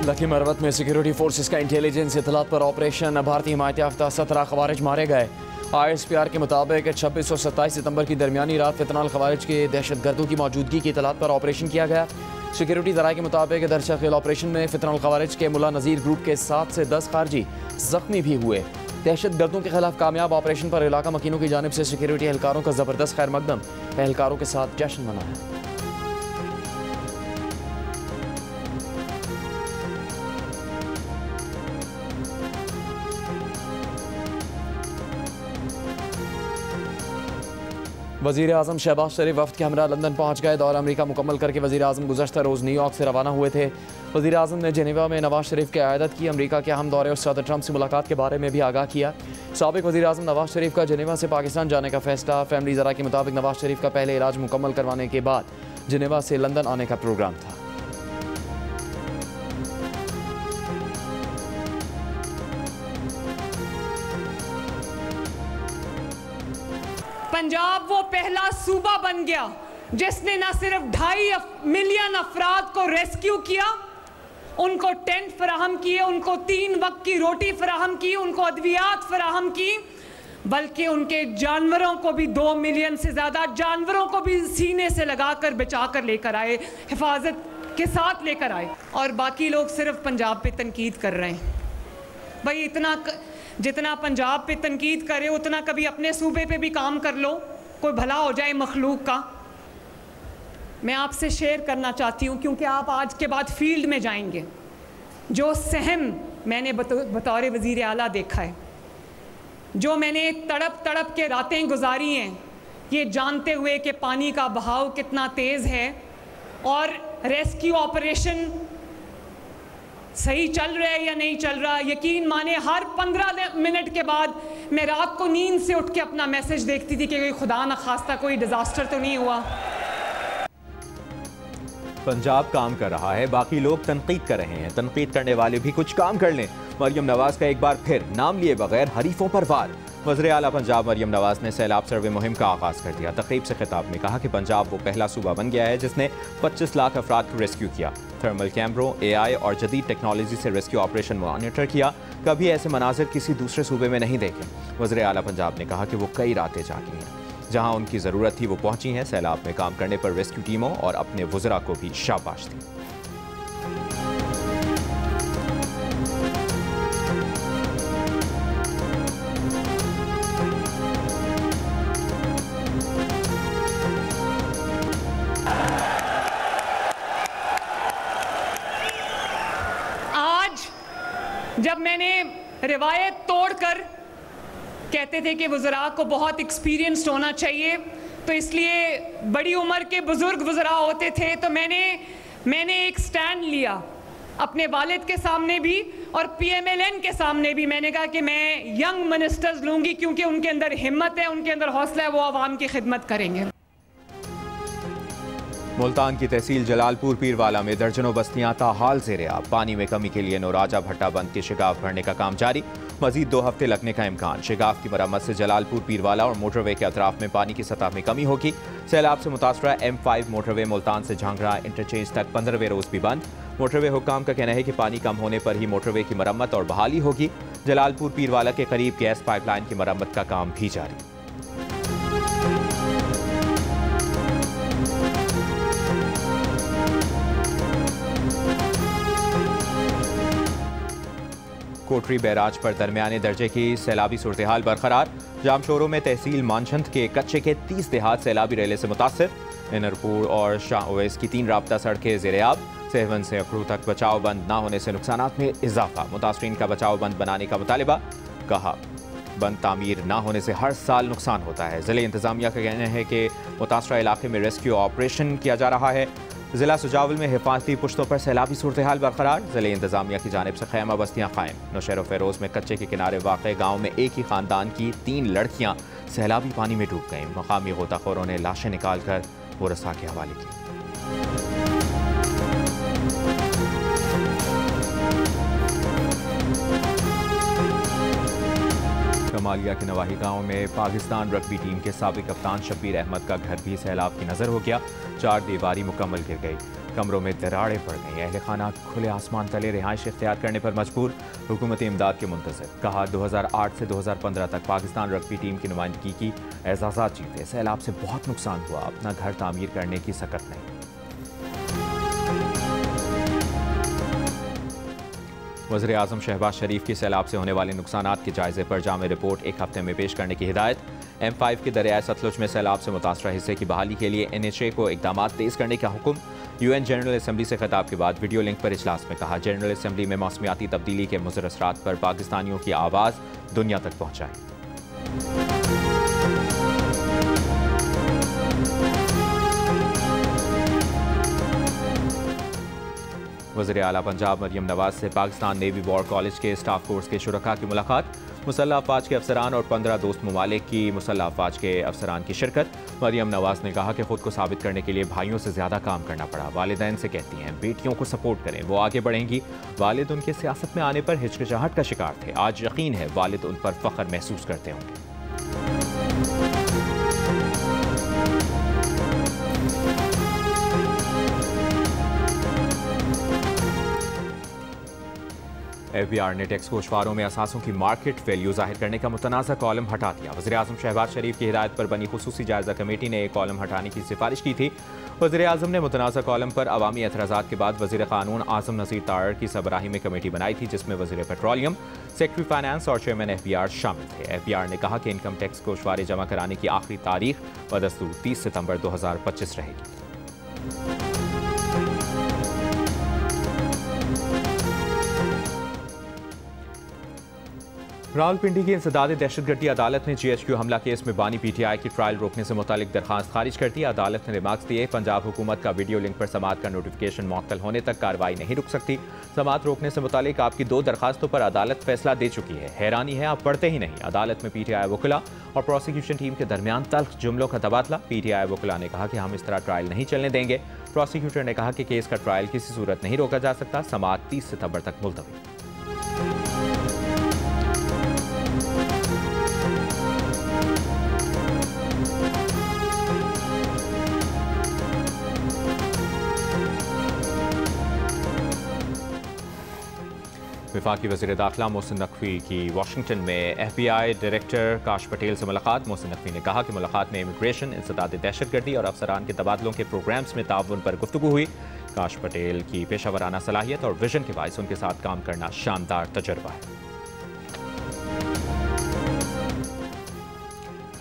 Lucky Marwat में security forces का intelligence इतलात पर ऑपरेशन। भारतीय हिमायत याफ्ता 17 खवारिज मारे गए। ISPR के मुताबिक 26 और 27 सितंबर की दरमियानी रात फितनाल खवारिज के दहशतगर्दों की मौजूदगी की इतलात पर ऑपरेशन किया गया। सिक्योरिटी ज़राए के मुताबिक दरशक़ील ऑपरेशन में फितनाल खवारिज के मुला नज़ीर ग्रुप के 7 से 10 खारजी ज़ख्मी भी हुए। दहशतगर्दों के खिलाफ कामयाब ऑपरेशन पर इलाका मकीनों की जानिब से सिक्योरिटी एहलकारों का ज़बरदस्त खैर मकदम एहलकारों के साथ जश्न मनाया। वज़ीर आज़म शहबाज शरीफ वफ़द के हमरा लंदन पहुँच गए। दौरा अमरीका मुकम्मल करके वज़ीर आज़म गुज़श्ता रोज़ न्यूयॉर्क से रवाना हुए थे। वज़ीर आज़म ने जेनेवा में नवाज शरीफ की क़यादत की। अमरीका के अहम दौरे और सदर ट्रंप से मुलाकात के बारे में भी आगाह किया। साबिक़ वज़ीर आज़म नवाज शरीफ का जेनेवा से पाकिस्तान जाने का फैसला। फैमिली ज़रा के मुताबिक नवाज शरीफ का पहले इलाज मुकम्मल करवाने के बाद जेनेवा से लंदन आने का प्रोग्राम था। पंजाब वो पहला सूबा बन गया जिसने न सिर्फ 2.5 मिलियन अफराद को रेस्क्यू किया, उनको टेंट फराहम किए, उनको 3 वक्त की रोटी फराहम की, उनको अद्वियात फराहम की, बल्कि उनके जानवरों को भी 2 मिलियन से ज़्यादा जानवरों को भी सीने से लगाकर बचाकर लेकर आए, हिफाजत के साथ लेकर आए। और बाकी लोग सिर्फ पंजाब पे तनकीद कर रहे हैं। भाई जितना पंजाब पे तनकीद करे उतना कभी अपने सूबे पे भी काम कर लो, कोई भला हो जाए मखलूक का। मैं आपसे शेयर करना चाहती हूँ क्योंकि आप आज के बाद फील्ड में जाएंगे। जो सहम मैंने बतौर वज़ीर आला देखा है, जो मैंने तड़प तड़प के रातें गुजारी हैं, ये जानते हुए कि पानी का बहाव कितना तेज़ है और रेस्क्यू ऑपरेशन सही चल रहा है या नहीं चल रहा। यकीन माने हर 15 मिनट के बाद मैं रात को नींद से उठ के अपना मैसेज देखती थी कि कोई खुदा न खास्ता कोई डिजास्टर तो नहीं हुआ। पंजाब काम कर रहा है, बाकी लोग तनकीद कर रहे हैं। तनकीद करने वाले भी कुछ काम कर लें। मरियम नवाज का एक बार फिर नाम लिए बगैर हरीफों पर वार। वज़ीर आला पंजाब मरियम नवाज ने सैलाब सर्वे मुहिम का आगाज़ कर दिया। तकरीब से खिताब में कहा कि पंजाब वो पहला सूबा बन गया है जिसने 25 लाख अफराद को रेस्क्यू किया। थर्मल कैमरों, AI और जदीद टेक्नोलॉजी से रेस्क्यू ऑपरेशन मॉनिटर किया। कभी ऐसे मनाजिर किसी दूसरे सूबे में नहीं देखे। वज़ीर आला पंजाब ने कहा कि वो कई रातें जागी हैं, जहाँ उनकी ज़रूरत थी वो पहुँची हैं। सैलाब में काम करने पर रेस्क्यू टीमों और अपने वज़रा को भी शाबाश दी। जब मैंने रिवायत तोड़कर कहते थे कि वज़रा को बहुत एक्सपीरियंस्ड होना चाहिए, तो इसलिए बड़ी उम्र के बुज़ुर्ग वज़रा होते थे, तो मैंने एक स्टैंड लिया अपने वालिद के सामने भी और PMLN के सामने भी। मैंने कहा कि मैं यंग मिनिस्टर्स लूँगी क्योंकि उनके अंदर हिम्मत है, उनके अंदर हौसला है, वो आवाम की खिदमत करेंगे। मुल्तान की तहसील जलालपुर पीरवाला में दर्जनों बस्तियां ताहाल ज़ेरे आब। पानी में कमी के लिए नौराजा भट्टा बंद के शिगाफ भरने का काम जारी। मजीद 2 हफ्ते लगने का इम्कान। शिगाफ की मरम्मत से जलालपुर पीरवाला और मोटरवे के अतराफ में पानी की सतह में कमी होगी। सैलाब से मुतासरा M5 मोटरवे मुल्तान से झांगरा इंटरचेंज तक 15वें रोज़ भी बंद। मोटरवे हुक्काम का कहना है कि पानी कम होने पर ही मोटरवे की मरम्मत और बहाली होगी। जलालपुर पीरवाला के करीब गैस पाइपलाइन की मरम्मत का काम भी जारी। कोटरी बैराज पर दरमियाने दर्जे की सैलाबी सूरत हाल बरकरार। जामशोरों में तहसील मानछंद के कच्चे के 30 देहात सैलाबी रेले से मुतासर। इनरपुर और शाह ओवैस की 3 राब्ता सड़कें ज़ेरे-आब। सहवन से अखरू तक बचाव बंद ना होने से नुकसानात में इजाफा। मुतासरीन का बचाव बंद बनाने का मुतालिबा। कहा बंद तामीर ना होने से हर साल नुकसान होता है। ज़िले इंतजामिया का कहना है कि मुतासरा इलाके में रेस्क्यू ऑपरेशन किया जा रहा है। ज़िला सुजावल में हिफाजती पुश्तों पर सैलाबी सूरत हाल बरकरार। ज़िले इंतजामिया की जानिब से खैमा बस्तियाँ कायम। नौशहर फेरोज़ में कच्चे के किनारे वाक़ गाँव में एक ही ख़ानदान की 3 लड़कियाँ सैलाबी पानी में डूब गईं। मकामी गोताखोरों ने लाशें निकाल कर वरसा के हवाले की। सोमालिया के नवाही गांव में पाकिस्तान रग्बी टीम के साबिक कप्तान शब्बीर अहमद का घर भी सैलाब की नज़र हो गया। 4 दीवारी मुकम्मल गिर गई, कमरों में दरारें पड़ गई। अहले खाना खुले आसमान तले रिहाइश इख्तियार करने पर मजबूर, हुकूमती इमदाद के मुंतज़िर। कहा 2008 से 2015 तक पाकिस्तान रग्बी टीम की नुमाइंदगी की, एजाज़ात जीते, सैलाब से बहुत नुकसान हुआ, अपना घर तामीर करने की सकत नहीं। वज़ीर आज़म शहबाज शरीफ की सैलाब से होने वाले नुकसानात के जायजे पर जामे रिपोर्ट 1 हफ्ते में पेश करने की हिदायत। M5 के दरियाए सतलुज में सैलाब से मुतासरा हिस्से की बहाली के लिए NHA को इकदाम तेज़ करने का हुक्म। UN जनरल असम्बली से खिताब के बाद वीडियो लिंक पर इजलास में कहा, जनरल असम्बली में मौसमियाती तब्दीली के मुज़र असरात पर पाकिस्तानियों की आवाज़ दुनिया तक पहुँचाएं। वज़ीर आला पंजाब मरियम नवाज से पाकिस्तान नेवी वॉर कॉलेज के स्टाफ कोर्स के शुरका की मुलाकात। मुसल्लह अफवाज के अफसरान और 15 दोस्त ममालिक की मुसल्लह अफवाज के अफसरान की शिरकत। मरियम नवाज ने कहा कि खुद को साबित करने के लिए भाइयों से ज़्यादा काम करना पड़ा। वालिदैन से कहती हैं बेटियों को सपोर्ट करें, वो आगे बढ़ेंगी। वालिद उनके सियासत में आने पर हिचकिचाहट का शिकार थे, आज यकीन है वालिद उन पर फ़ख्र महसूस करते होंगे। FBR ने टैक्स गोशवारों में असासों की मार्केट वैल्यू जाहिर करने का मुतनाज़ा कॉलम हटा दिया। वज़ीर आज़म शहबाज शरीफ की हिदायत पर बनी खुसूसी जायज़ा कमेटी ने एक कॉलम हटाने की सिफारिश की थी। वज़ीर आज़म ने मुतनाज़ा कॉलम पर अवामी एतराज़ात के बाद वज़ीर क़ानून आज़म नज़ीर तारड़ की सरबराही में कमेटी बनाई थी, जिसमें वज़ीर पेट्रोलियम, सेक्रेटरी फाइनेंस और चेयरमैन FBR शामिल थे। FBR ने कहा कि इनकम टैक्स गोशवारे जमा कराने की आखिरी तारीख बदस्तूर 30 सितंबर 2025 रहेगी। रावलपिंडी की इंसदाद दहशतगर्दी अदालत ने GHQ हमला केस में बानी PTI की ट्रायल रोकने से मुतालिक दरखास्त खारिज कर दी। अदालत ने रिमार्क्स दिए, पंजाब हुकूमत का वीडियो लिंक पर समाअत का नोटिफिकेशन मुअत्तल होने तक कार्रवाई नहीं रुक सकती। समाअत रोकने से मुतालिक आपकी 2 दरखास्तों पर अदालत फैसला दे चुकी है, हैरानी है आप पढ़ते ही नहीं। अदालत में PTI वकला और प्रोसिक्यूशन टीम के दरमियान तल्ख जुमलों का तबादला। PTI वकला ने कहा कि हम इस तरह ट्रायल नहीं चलने देंगे। प्रोसिक्यूटर ने कहा कि केस का ट्रायल किसी सूरत नहीं रोका जा सकता। समाअत 30 सितंबर तक मुलतवी। वफाकी वज़ीर दाखिला मोहसिन नकवी की वाशिंगटन में FBI डायरेक्टर काश पटेल से मुलाकात। मोहसिन नकवी ने कहा कि मुलाकात में इमिग्रेशन, इंसदाद दहशतगर्दी और अफसरान के तबादलों के प्रोग्राम्स में ताउन पर गुफ्तगू हुई। काश पटेल की पेशावराना सलाहियत और विजन के बायस उनके साथ काम करना शानदार तजर्बा है।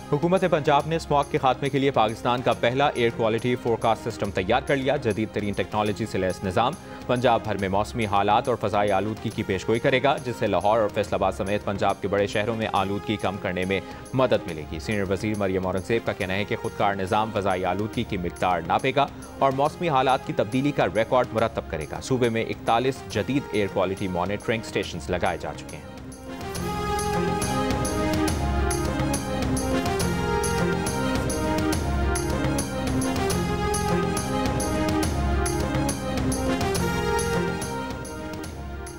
हुकूमत पंजाब ने स्मॉग के खात्मे के लिए पाकिस्तान का पहला एयर क्वालिटी फोरकास्ट सिस्टम तैयार कर लिया। जदीद तरीन टेक्नोलॉजी से लैस निज़ाम पंजाब भर में मौसमी हालात और फ़ज़ाई आलूदगी की पेशगोई करेगा, जिससे लाहौर और फैसलाबाद समेत पंजाब के बड़े शहरों में आलूदगी कम करने में मदद मिलेगी। सीनियर वज़ीर मरियम औरंगज़ेब का कहना है कि खुदकार निज़ाम फ़ज़ाई आलूदगी की मिक़दार नापेगा और मौसमी हालात की तब्दीली का रिकॉर्ड मुरतब करेगा। सूबे में 41 जदीद एयर क्वालिटी मॉनिटरिंग स्टेशन लगाए जा चुके हैं।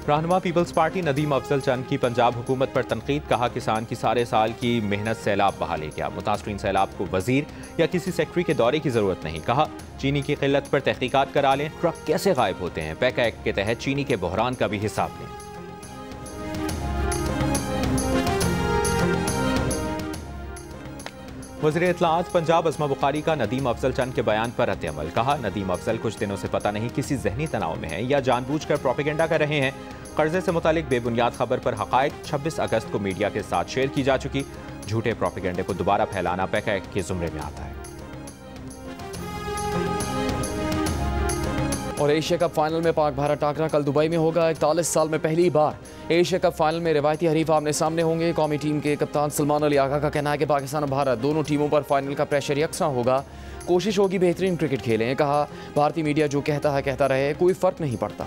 रहनुमा पीपल्स पार्टी नदीम अफजल चंद की पंजाब हुकूमत पर तनकीद। कहा किसान की सारे साल की मेहनत सैलाब बहा ले गया, मुतासरीन सैलाब को वजीर या किसी सेक्रेटरी के दौरे की जरूरत नहीं। कहा चीनी की किल्लत पर तहकीकात करा लें, ट्रक कैसे गायब होते हैं, पैका एक्ट के तहत चीनी के बहरान का भी हिसाब लें। वज़ीर इत्तलाआत पंजाब अस्मा बुखारी का नदीम अफजल चंद के बयान पर रद्द-ए-अमल। कहा नदीम अफजल कुछ दिनों से पता नहीं किसी जहनी तनाव में हैं या जानबूझकर प्रोपेगेंडा कर रहे हैं। कर्जे से मुतालिक बेबुनियाद खबर पर हक़ाइक़ 26 अगस्त को मीडिया के साथ शेयर की जा चुकी। झूठे प्रोपेगेंडे को दोबारा फैलाना पैका एक्ट के जुमरे में आता है। और एशिया कप फाइनल में पाक भारत टाकरा कल दुबई में होगा। 41 साल में पहली बार एशिया कप फाइनल में रिवायती हरीफ आमने सामने होंगे। कौमी टीम के कप्तान सलमान अली आगा का कहना है कि पाकिस्तान और भारत दोनों टीमों पर फाइनल का प्रेशर यकसा होगा। कोशिश होगी बेहतरीन क्रिकेट खेलें। कहा भारतीय मीडिया जो कहता है कहता रहे, कोई फ़र्क नहीं पड़ता।